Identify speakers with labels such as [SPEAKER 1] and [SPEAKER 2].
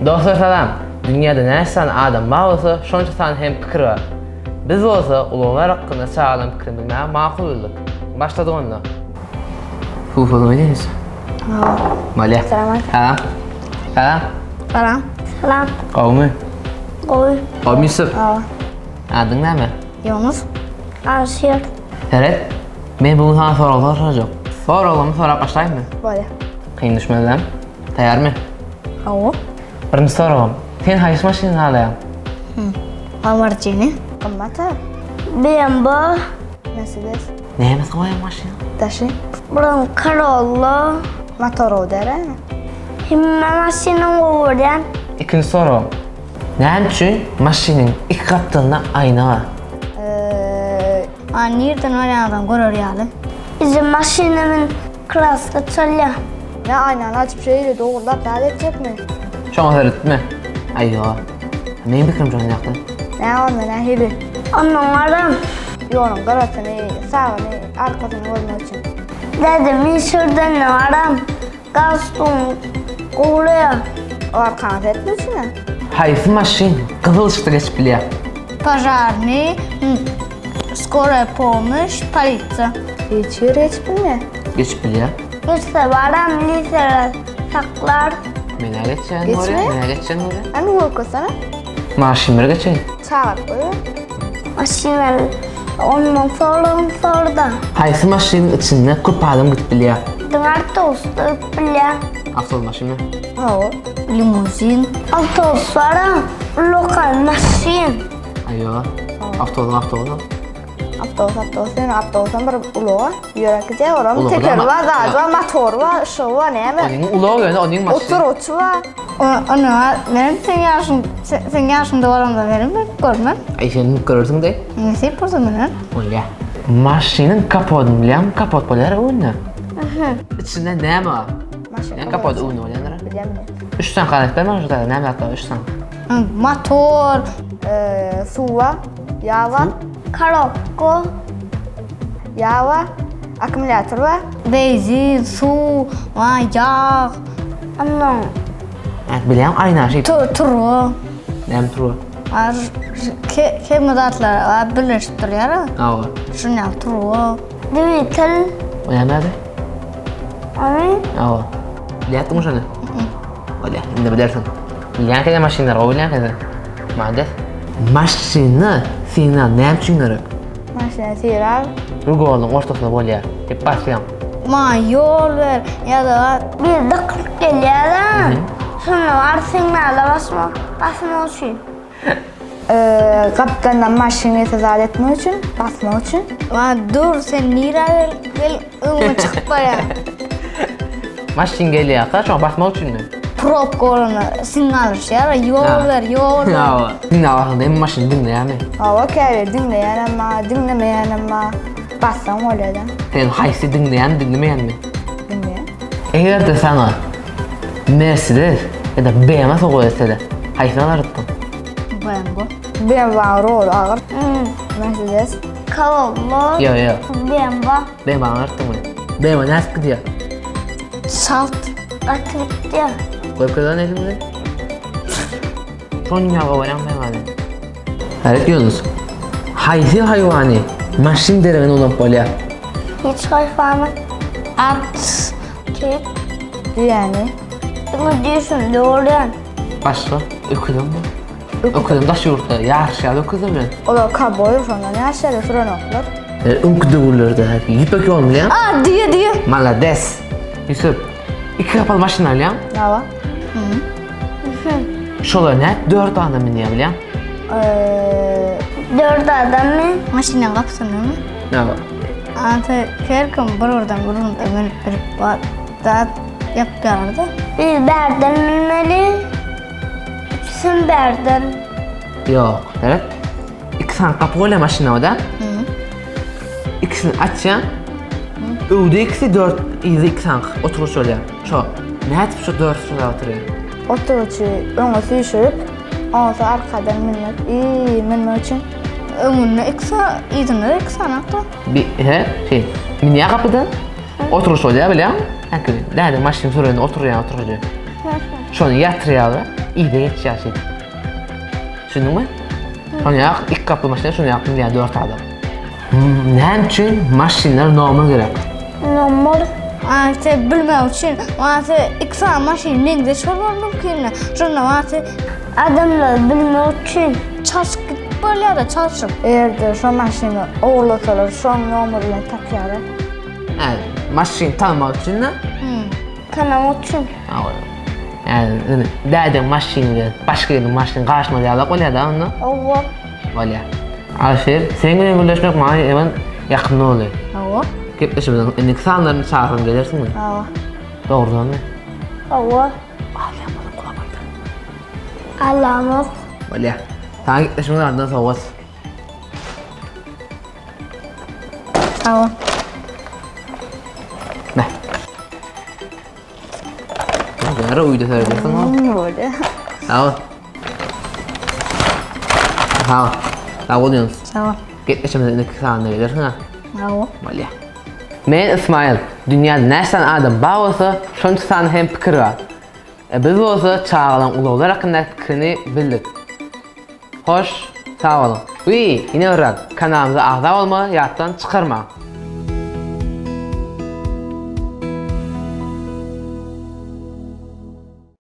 [SPEAKER 1] Dostlar salam. Dünyada näçe adam bar bolsa, şonça san hem pikir bar. Biz bolsa uluglar hakkında sağlam pikir bilmäge makul bolduk. Başladyk onda. Futbol oynayýarys. Malya.
[SPEAKER 2] Salam.
[SPEAKER 1] Salam. Salam.
[SPEAKER 2] Salam. Salam.
[SPEAKER 1] Qawmy. Qawmy Yusuf. Adyň näme?
[SPEAKER 2] Yunus. Aşir.
[SPEAKER 1] Evet. Men bugün sana sorular soracağım. Sorularımı sorup başlayayım mı?
[SPEAKER 2] Böyle.
[SPEAKER 1] Kıyın düşmeden. Tayar mı?
[SPEAKER 2] Hava.
[SPEAKER 1] Birinci sorum. Sen hayış maşinini alayan?
[SPEAKER 2] Lamborghini. Kımmata. BMW. Mercedes.
[SPEAKER 1] Neyimiz koyan maşini?
[SPEAKER 2] Taşı. Buranın Corolla. Motoru dere. Himme maşinin uğrayan.
[SPEAKER 1] İkinci sorum. Neyim için maşinin iki kaptığında ayna var?
[SPEAKER 2] Nereden öyle adam görür yani? Bizim maşinimin klaslı çalya. Ne aynen açıp şeyle doğrular daha edecek mi?
[SPEAKER 1] Şoňa öğretme. Ayyo. Benim fikrim çok yaktı.
[SPEAKER 2] Ne onda ne hibi? Onun adam. Yolun karasını, sağını, arkasını görmek için. Dedim şuradan ne adam? Gazton, kuğuluyor. O arkanı etmiş mi?
[SPEAKER 1] Hayısı maşin kızıl ışıkta geçip biliyor.
[SPEAKER 2] Пожарный, скорая помощь, полиция. Hiç mi?
[SPEAKER 1] Geçip biliyor.
[SPEAKER 2] Geçse adam liseler saklar.
[SPEAKER 1] Mene geçeceksin
[SPEAKER 2] Geçme.
[SPEAKER 1] oraya. Mene geçeceksin oraya.
[SPEAKER 2] Hani korkusana?
[SPEAKER 1] Maşinleri geçeyim.
[SPEAKER 2] Çağır koyuyor. Maşinler onun sorda.
[SPEAKER 1] Hayısı maşinin içinde kurpadım git biliyor.
[SPEAKER 2] Döner tostu bile.
[SPEAKER 1] Avtol maşini.
[SPEAKER 2] O. Limuzin. Otobüs var ha. Lokal maşin.
[SPEAKER 1] Ayyo. Avtol.
[SPEAKER 2] Avtobusun bir uluğa. Yörekçe oranın
[SPEAKER 1] Uluğu da
[SPEAKER 2] tekeri
[SPEAKER 1] ama-
[SPEAKER 2] var, gazı var, motor var, ışığı var, ne mi?
[SPEAKER 1] Onun uluğu yani onun maşini.
[SPEAKER 2] Otur var. Onu benim sen yaşında olanında benim görmem.
[SPEAKER 1] Ay sen görürsün de.
[SPEAKER 2] Nesi yapıyorsun benim?
[SPEAKER 1] Öyle. Maşinin kapodunu biliyor musun? Kapot böyle oyunu. İçinde ne var? Yani kapot oyunu oynuyor.
[SPEAKER 2] Bilemiyorum.
[SPEAKER 1] 3 tane kanat ben var ne var 3 tane.
[SPEAKER 2] Motor, su var, yağ var. Karokko. Yağ var, akümülatör var. Benzin, su, yağ. Anlam.
[SPEAKER 1] Evet biliyorum aynı şey.
[SPEAKER 2] Turu.
[SPEAKER 1] Ne turu?
[SPEAKER 2] Kemidatlar birleştiriyor.
[SPEAKER 1] Aa.
[SPEAKER 2] Şunu turu. Dijital.
[SPEAKER 1] O ne nerede?
[SPEAKER 2] Abi.
[SPEAKER 1] Aa. Lihat mı şunu? Öyle. Şimdi bilirsin. Biliyorum ki de maşinler o biliyorum ki de. Madde. Maşini sinyal ne için gerek?
[SPEAKER 2] Maşine sinyal.
[SPEAKER 1] Rugolun ortasında böyle. Hep başlayalım.
[SPEAKER 2] Yol ver ya da bir dakika geliyor da. Sonra var sinyale basma için. Kaptandan maşini tezahür etmek için, basmak için. Dur sen nira gel çıkıp ya.
[SPEAKER 1] Maşin geliyor arkadaşlar basmak için mi?
[SPEAKER 2] Prop korona sinyal ya yol ver.
[SPEAKER 1] Ya. Sinyal aslında hem maşin dinleyen mi?
[SPEAKER 2] Okey dinleyen ama dinlemeyen ama bassam öyle de.
[SPEAKER 1] Sen haysi dinlemeyen mi?
[SPEAKER 2] Dinleyen.
[SPEAKER 1] Eğer de sana Mercedes ya da BMW sokuyorsa da haysini alırsın.
[SPEAKER 2] BMW rol ağır. Mercedes. Corolla.
[SPEAKER 1] Yo.
[SPEAKER 2] BMW.
[SPEAKER 1] alırsın bunu. BMW nasıl gidiyor?
[SPEAKER 2] Salt. Akıt ya.
[SPEAKER 1] Koyup kadar neydi bunu? Son yağı varan BMW. Evet Yunus. Haysi hayvanı maşin dereven olup böyle.
[SPEAKER 2] Hiç hayvanı. At. Kek. Yani. Bunu diyorsun doğru yani.
[SPEAKER 1] Başka? Okudum mu? Okudum da şurada. Yaşadı okudum ben.
[SPEAKER 2] O da kaboyu sonra ne aşağıda fren oklar.
[SPEAKER 1] Okudu buralarda. Yipek olmayan.
[SPEAKER 2] Diye.
[SPEAKER 1] Malades. Yusuf. 2 kapalı maşin alayım.
[SPEAKER 2] Ne var?
[SPEAKER 1] Şolar ne? 4 adam biniyor biliyor musun?
[SPEAKER 2] 4 adam mı? Maşinin kapısını mı?
[SPEAKER 1] Ne var?
[SPEAKER 2] Kerkim buradan bir da yapıyordu. Bir berden bilmeli. Sen berden.
[SPEAKER 1] Yok. Evet. 2 tane kapı oluyor maşine o da. İkisini açacaksın. Öde ikisi 4, izi 2 tane oturuş oluyor. Şu. Ne etip şu 4 şurada oturuyor.
[SPEAKER 2] Oturucu öne sürüp ondan sonra arkadan minmek için. Önüne izine ikisi anahtar.
[SPEAKER 1] Miniye kapıda oturuş oluyor biliyor musun? Nerede maşin sürüyorsun oturuyor. Şunu yatırıyor. iyide geçýärdi. Şunuňmy? Şonýak iki kaply maşina, şonýak diýär 4 adam. Näme üçin maşinlar normal gerek?
[SPEAKER 2] Normal. Ante bilmem için, ante iki tane maşin linde çorbanım ki şuna ante adamlar bilmem için çalışıp böyle de çalışıp eğer şu maşini oğlatalar, şu numaralarını takıyorlar.
[SPEAKER 1] Yani maşin tanımak için ne?
[SPEAKER 2] Tanımak için.
[SPEAKER 1] Yani däde maşinle başka bir maşin karşıma diýerler, bolýar da onu.
[SPEAKER 2] Ova.
[SPEAKER 1] Bolýar. Aşer, sen bilen birleşmek maňa hemen ýakyn bolýar.
[SPEAKER 2] Ova.
[SPEAKER 1] Gepleşmeden indi sanlaryny çağırın gelersiňmi?
[SPEAKER 2] Ova.
[SPEAKER 1] Doğrudanmı?
[SPEAKER 2] Ova.
[SPEAKER 1] Ağlayamadım kulamaktan.
[SPEAKER 2] Alamak.
[SPEAKER 1] Bolýar. Taň gepleşmeden ardan sowat.
[SPEAKER 2] Ova.
[SPEAKER 1] Ne? Yara uydu söylüyorsun ha?
[SPEAKER 2] Böyle.
[SPEAKER 1] Sağ ol. Sağ ol. Sağ ol diyorsun.
[SPEAKER 2] Ova.
[SPEAKER 1] Gepleşmeden indi sanlaryny gelersiň ha?
[SPEAKER 2] Ova.
[SPEAKER 1] Bolýar. Men İsmail, dünýäde näçe adam bar bolsa, şonça san hem pikir bar. Biz bolsa çağılan ulaglar hakynda pikirini bildik. Hoş, sağ olun. Yine öğren, kanalımıza a'za olma, ýatdan çykarma.